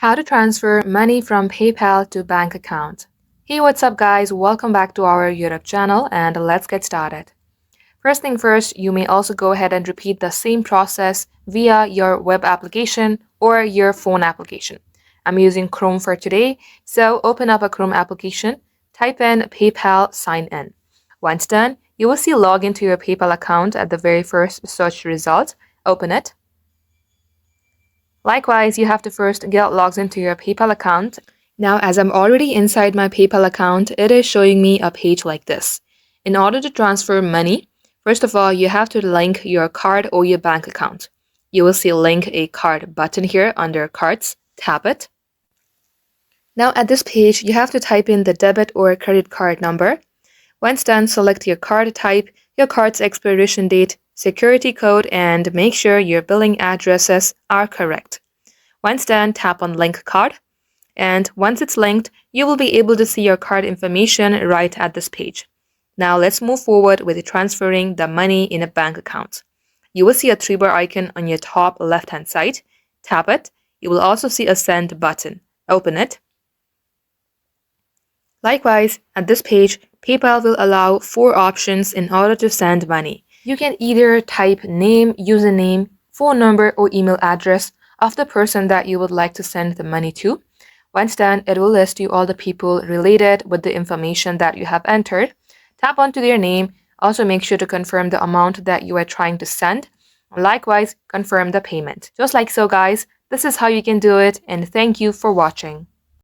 How to transfer money from PayPal to bank account. Hey, what's up guys? Welcome back to our YouTube channel and let's get started. First thing first, you may also go ahead and repeat the same process via your web application or your phone application. I'm using Chrome for today, so open up a Chrome application, type in PayPal sign in. Once done, you will see login to your PayPal account at the very first search result. Open it. Likewise, you have to first get logged into your PayPal account. Now, as I'm already inside my PayPal account, it is showing me a page like this. In order to transfer money, first of all, you have to link your card or your bank account. You will see link a card button here under cards. Tap it. Now at this page, you have to type in the debit or credit card number. Once done, select your card type, your card's expiration date, security code, and make sure your billing addresses are correct. Once done, tap on Link Card. And once it's linked, you will be able to see your card information right at this page. Now let's move forward with transferring the money in a bank account. You will see a three-bar icon on your top left-hand side. Tap it. You will also see a Send button. Open it. Likewise, at this page, PayPal will allow 4 options in order to send money. You can either type name, username, phone number, or email address of the person that you would like to send the money to. Once done, it will list you all the people related with the information that you have entered. Tap onto their name. Also make sure to confirm the amount that you are trying to send. Likewise, confirm the payment. Just like so, guys, this is how you can do it, and thank you for watching.